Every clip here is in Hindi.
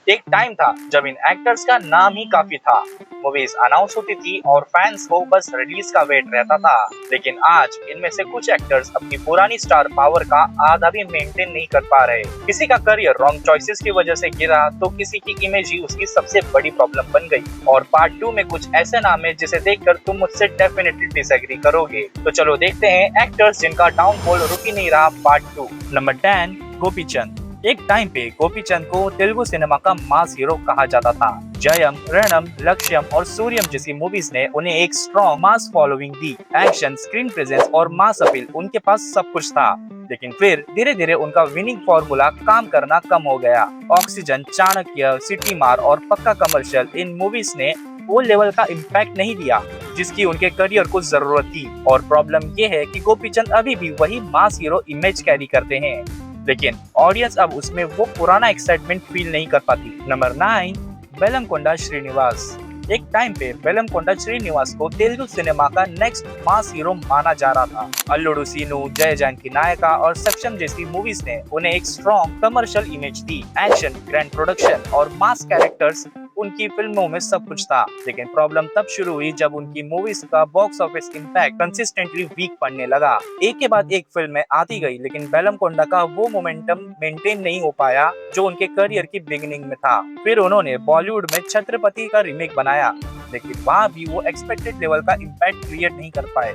एक टाइम था जब इन एक्टर्स का नाम ही काफी था। मूवीज अनाउंस होती थी और फैंस को बस रिलीज का वेट रहता था। लेकिन आज इनमें से कुछ एक्टर्स अपनी पुरानी स्टार पावर का आधा भी मेंटेन नहीं कर पा रहे। किसी का करियर रॉन्ग चॉइसेस की वजह से गिरा तो किसी की इमेज ही उसकी सबसे बड़ी प्रॉब्लम बन गई। और पार्ट 2 में कुछ ऐसे नाम है जिसे देखकर तुम मुझसे डेफिनेटली डिसएग्री करोगे। तो चलो देखते हैं एक्टर्स जिनका डाउनफॉल रुक ही नहीं रहा, पार्ट 2। नंबर 10, गोपीचंद। एक टाइम पे गोपीचंद को तेलुगु सिनेमा का मास हीरो कहा जाता था। जयम, रणम, लक्ष्यम और सूर्यम जैसी मूवीज ने उन्हें एक स्ट्रॉन्ग मास फॉलोइंग दी। एक्शन, स्क्रीन प्रेजेंस और मास अपील, उनके पास सब कुछ था। लेकिन फिर धीरे धीरे उनका विनिंग फॉर्मूला काम करना कम हो गया। ऑक्सीजन, चाणक्य, सिटी मार और पक्का कमर्शियल, इन मूवीज ने वो लेवल का इम्पैक्ट नहीं दिया जिसकी उनके करियर को जरूरत थी। और प्रॉब्लम ये है कि गोपीचंद अभी भी वही मास हीरो इमेज कैरी करते हैं, लेकिन ऑडियंस अब उसमें वो पुराना एक्साइटमेंट फील नहीं कर पाती। नंबर 9, बेलमकोंडा श्रीनिवास। एक टाइम पे बेलमकोंडा श्रीनिवास को तेलुगु सिनेमा का नेक्स्ट मास हीरो माना जा रहा था। अल्लूरू सीनू, जय जानकी नायका और सक्षम जैसी मूवीज ने उन्हें एक स्ट्रॉन्ग कमर्शियल इमेज दी। एक्शन, ग्रैंड प्रोडक्शन और मास कैरेक्टर्स, उनकी फिल्मों में सब कुछ था। लेकिन प्रॉब्लम तब शुरू हुई जब उनकी मूवीज का box office impact consistently weak पड़ने लगा। एक के बाद एक फिल्में आती गई, लेकिन बेलमकोंडा का वो मोमेंटम मेंटेन नहीं हो पाया जो उनके करियर की बिगिनिंग में था। फिर उन्होंने बॉलीवुड में छत्रपति का रीमेक बनाया, लेकिन वहाँ भी वो एक्सपेक्टेड लेवल का इम्पैक्ट क्रिएट नहीं कर पाए।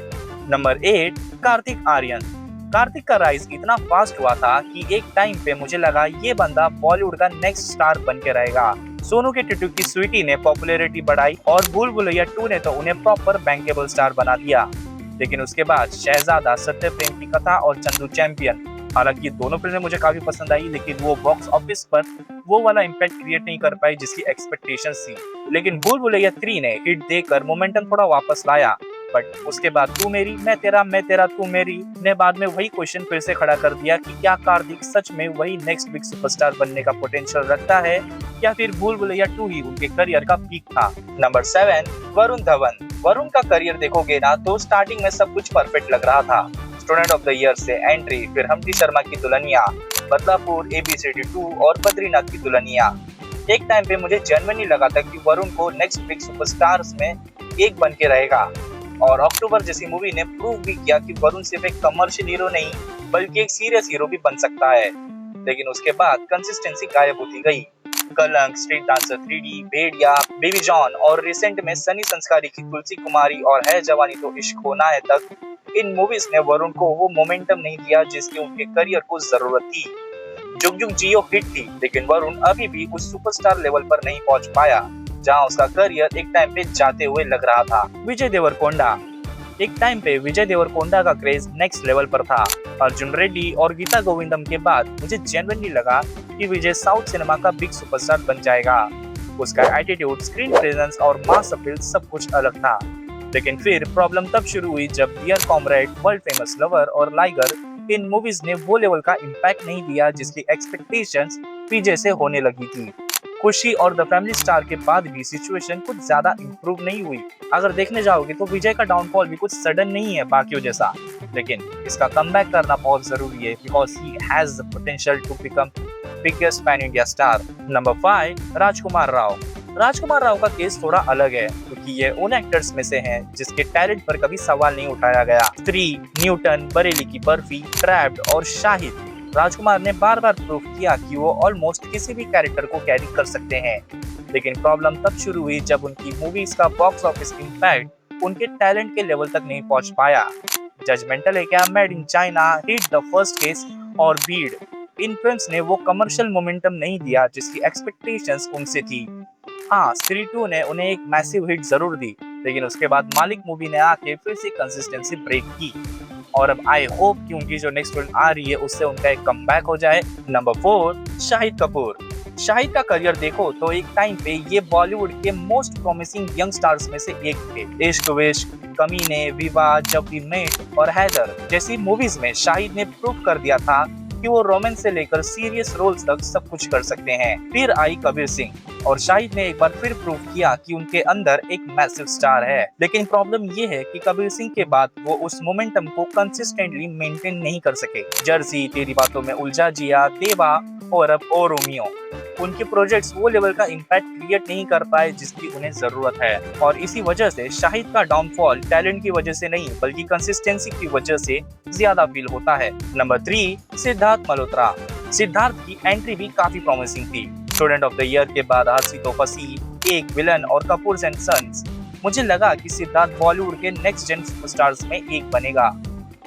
नंबर 8, कार्तिक आर्यन। कार्तिक का राइज इतना फास्ट हुआ था कि एक टाइम पे मुझे लगा ये बंदा बॉलीवुड का नेक्स्ट स्टार बन के रहेगा। सोनू के टिट्टू की स्वीटी ने पॉपुलैरिटी बढ़ाई और भूल भुलैया 2 ने तो उन्हें प्रॉपर बैंकेबल स्टार बना दिया। लेकिन उसके बाद शहजादा, सत्य प्रेम की कथा और चंदू चैंपियन, हालांकि दोनों फिल्में मुझे काफी पसंद आई, लेकिन वो बॉक्स ऑफिस पर वो वाला इम्पैक्ट क्रिएट नहीं कर पाई जिसकी एक्सपेक्टेशंस थी। लेकिन भूल भुलैया 3 ने हिट देकर मोमेंटम थोड़ा वापस लाया, बट उसके बाद तू मेरी मैं तेरा तू मेरी ने बाद में वही क्वेश्चन फिर से खड़ा कर दिया कि क्या कार्तिक सच में वही नेक्स्ट बिग सुपरस्टार बनने का पोटेंशियल रखता है या फिर भूल भुलैया 2 ही उनके करियर का पीक था। नंबर 7, वरुण धवन। वरुण का करियर देखोगे ना तो स्टार्टिंग में सब कुछ परफेक्ट लग रहा था। स्टूडेंट ऑफ द ईयर से एंट्री, फिर हम्टी शर्मा की दुल्हनिया, बदलापुर, ABCD 2 और बद्रीनाथ की दुल्हनिया। एक टाइम पे मुझे जेन्युइनली लगा था कि वरुण को नेक्स्ट बिग सुपरस्टार्स में एक बन के रहेगा। और अक्टूबर जैसी मूवी ने प्रूव भी किया कि वरुण सिर्फ एक कमर्शियल हीरो नहीं बल्कि एक सीरियस हीरो भी बन सकता है। लेकिन उसके बाद कंसिस्टेंसी गायब होती गई। कलंक, स्ट्रीट डांसर 3D, भेड़िया, बेबी जॉन और रिसेंट में सनी संस्कारी की तुलसी कुमारी और है जवानी तो इश्क होना है तक, इन मूवीज ने वरुण को वो मोमेंटम नहीं दिया जिसकी उनके करियर को जरूरत थी। जुग जुग जियो हिट थी, लेकिन वरुण अभी भी उस सुपरस्टार लेवल पर नहीं पहुंच पाया जहां उसका करियर एक टाइम पे जाते हुए लग रहा था। विजय देवरकोंडा। एक टाइम पे विजय देवरकोंडा का क्रेज नेक्स्ट लेवल पर था। अर्जुन रेड्डी और गीता गोविंदम के बाद मुझे जेन्युइनली लगा कि विजय साउथ सिनेमा का बिग सुपरस्टार बन जाएगा। उसका एटीट्यूड, स्क्रीन प्रेजेंस और मास अपील सब कुछ अलग था। लेकिन फिर प्रॉब्लम तब शुरू हुई जब Dear Comrade, World Famous Lover और लाइगर, इन मूवीज ने वो लेवल का इम्पैक्ट नहीं दिया जिसकी एक्सपेक्टेशंस विजय से होने लगी थी। खुशी और द फैमिली स्टार के बाद भी सिचुएशन कुछ ज्यादा इम्प्रूव नहीं हुई। अगर देखने जाओगे तो विजय का डाउनफॉल भी कुछ सडन नहीं है बाकियों जैसा, लेकिन इसका कमबैक करना बहुत जरूरी है because he has the potential to become biggest pan India star. Number 5, Rajkummar Rao. Rajkummar Rao का केस थोड़ा अलग है क्योंकि ये उन एक्टर्स में से हैं जिसके टैलेंट पर कभी सवाल नहीं उठाया गया। स्त्री, न्यूटन, बरेली की बर्फी, ट्रैप्ड और शाहिद, राजकुमार ने बार बार प्रूव किया कि वो ऑलमोस्ट किसी भी कैरेक्टर को कैरी कर सकते हैं। लेकिन प्रॉब्लम तब शुरू हुई जब उनकी मूवीज का बॉक्स ऑफिस इम्पैक्ट उनके टैलेंट के लेवल तक नहीं पहुंच पाया। जजमेंटल है क्या, made in China, hit the first case और भीड़, इन फिल्म्स ने वो कमर्शियल मोमेंटम नहीं दिया जिसकी एक्सपेक्टेशंस उनसे थी। हाँ, स्त्री 2 ने उन्हें एक मैसिव हिट जरूर दी, लेकिन उसके बाद मालिक मूवी ने आके फिर से कंसिस्टेंसी ब्रेक की। और अब आई होप कि उनकी जो नेक्स्ट फिल्म आ रही है उससे उनका एक कमबैक हो जाए। नंबर 4, शाहिद कपूर। शाहिद का करियर देखो तो एक टाइम पे ये बॉलीवुड के मोस्ट प्रॉमिसिंग यंग स्टार्स में से एक थे। इश्क विश्क, कमीने, विवाह, जब वी मेट और हैदर जैसी मूवीज में शाहिद ने प्रूव कर दिया था कि वो रोमांस से लेकर सीरियस रोल्स तक सब कुछ कर सकते हैं। फिर आई कबीर सिंह और शाहिद ने एक बार फिर प्रूव किया कि उनके अंदर एक मैसिव स्टार है। लेकिन प्रॉब्लम ये है कि कबीर सिंह के बाद वो उस मोमेंटम को कंसिस्टेंटली मेंटेन नहीं कर सके। जर्सी, तेरी बातों में उलझा जिया, देवा और अब ओ रोमियो, उनके प्रोजेक्ट्स वो लेवल का इम्पैक्ट क्रिएट नहीं कर पाए जिसकी उन्हें जरूरत है, और इसी वजह से शाहिद का डाउनफॉल टैलेंट की वजह से नहीं बल्कि कंसिस्टेंसी की वजह से ज्यादा फील होता है। नंबर 3, सिद्धार्थ मल्होत्रा। सिद्धार्थ की एंट्री भी काफी प्रॉमिसिंग थी। स्टूडेंट ऑफ द ईयर के बाद हंसी तो फंसी, एक विलन और कपूर्स एंड सन्स। मुझे लगा कि सिद्धार्थ बॉलीवुड के नेक्स्ट जेन सुपरस्टार्स में एक बनेगा,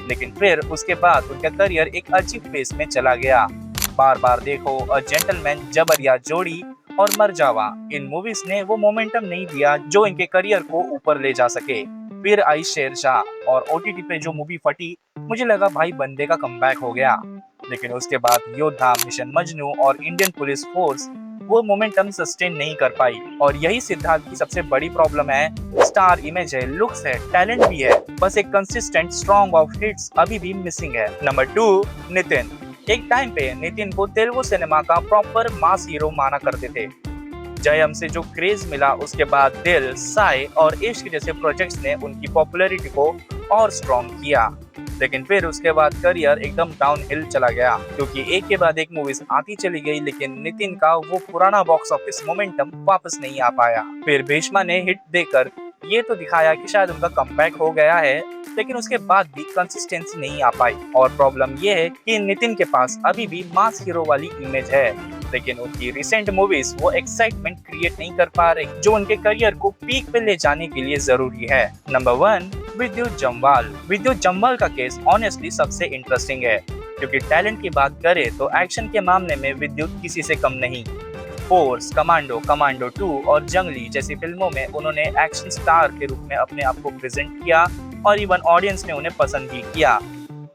लेकिन फिर उसके बाद उनका करियर एक अजीब फेज में चला गया। बार बार देखो, अ जेंटलमैन, जबरिया जोड़ी और मरजावा, इन मूवीज ने वो मोमेंटम नहीं दिया जो इनके करियर को ऊपर ले जा सके। फिर आई शेरशाह और ओटीटी पे जो मूवी फटी, मुझे लगा भाई बंदे का कमबैक हो गया, लेकिन उसके बाद योद्धा, मिशन मजनू और इंडियन पुलिस फोर्स वो मोमेंटम सस्टेन नहीं कर पाई। और यही सिद्धार्थ की सबसे बड़ी प्रॉब्लम है। स्टार इमेज है, लुक्स है, टैलेंट भी है, बस एक कंसिस्टेंट स्ट्रॉन्ग ऑफ हिट्स अभी भी मिसिंग है। नंबर 2, नितिन। एक टाइम पे नितिन को तेलुगु सिनेमा का प्रॉपर मास हीरो माना करते थे। जयम से जो क्रेज मिला, उसके बाद दिल, साई और इश्क जैसे प्रोजेक्ट्स ने उनकी पॉपुलैरिटी को और स्ट्रॉन्ग किया, लेकिन फिर उसके बाद करियर एकदम डाउनहिल चला गया, क्योंकि एक के बाद एक मूवीज आती चली गई, लेकिन नितिन का वो पुराना बॉक्स ऑफिस मोमेंटम वापस नहीं आ पाया। फिर भीष्मा ने हिट देकर ये तो दिखाया कि शायद उनका कमबैक हो गया है, लेकिन उसके बाद भी कंसिस्टेंसी नहीं आ पाई। और प्रॉब्लम ये है कि नितिन के पास अभी भी मास हीरो वाली इमेज है, लेकिन उनकी रिसेंट मूवीज वो एक्साइटमेंट क्रिएट नहीं कर पा रही जो उनके करियर को पीक पे ले जाने के लिए जरूरी है। नंबर 1, विद्युत जम्वाल। विद्युत जम्वाल का केस ऑनेस्टली सबसे इंटरेस्टिंग है, क्योंकि टैलेंट की बात करें तो एक्शन के मामले में विद्युत किसी से कम नहीं। फोर्स, कमांडो, कमांडो 2 और जंगली जैसी फिल्मों में उन्होंने एक्शन स्टार के रूप में अपने आप को प्रेजेंट किया, और इवन ऑडियंस ने उन्हें पसंद भी किया।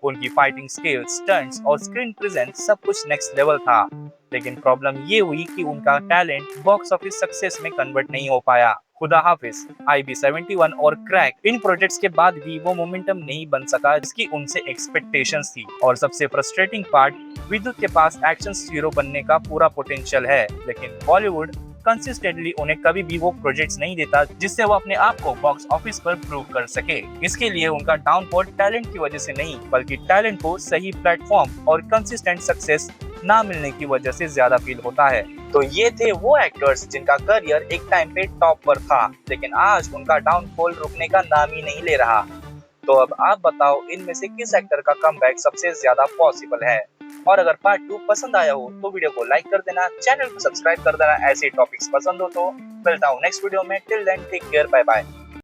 उनकी फाइटिंग स्किल्स, स्टंट्स और स्क्रीन प्रेजेंस सब कुछ नेक्स्ट लेवल था, लेकिन प्रॉब्लम ये हुई कि उनका टैलेंट बॉक्स ऑफिस सक्सेस में कन्वर्ट नहीं हो पाया। खुदा हाफिज, IB 71 और क्रैक, इन प्रोजेक्ट्स के बाद भी वो मोमेंटम नहीं बन सका जिसकी उनसे एक्सपेक्टेशंस थी। और सबसे फ्रस्ट्रेटिंग पार्ट, विद्युत के पास एक्शन हीरो बनने का पूरा पोटेंशियल है, लेकिन बॉलीवुड कंसिस्टेंटली उन्हें कभी भी वो प्रोजेक्ट्स नहीं देता जिससे वो अपने आप को बॉक्स ऑफिस पर प्रूव कर सके। इसके लिए उनका डाउनफॉल टैलेंट की वजह से नहीं बल्कि टैलेंट को सही प्लेटफॉर्म और कंसिस्टेंट सक्सेस ना मिलने की वजह से ज्यादा फील होता है। तो ये थे वो एक्टर्स जिनका करियर एक टाइम पे टॉप पर था, लेकिन आज उनका डाउनफॉल रुकने का नाम ही नहीं ले रहा। तो अब आप बताओ, इनमें से किस एक्टर का कमबैक सबसे ज्यादा पॉसिबल है? और अगर पार्ट 2 पसंद आया हो तो वीडियो को लाइक कर देना, चैनल को सब्सक्राइब कर देना। ऐसे टॉपिक्स पसंद हो तो मिलता हूँ नेक्स्ट वीडियो में। Till then take care, bye bye.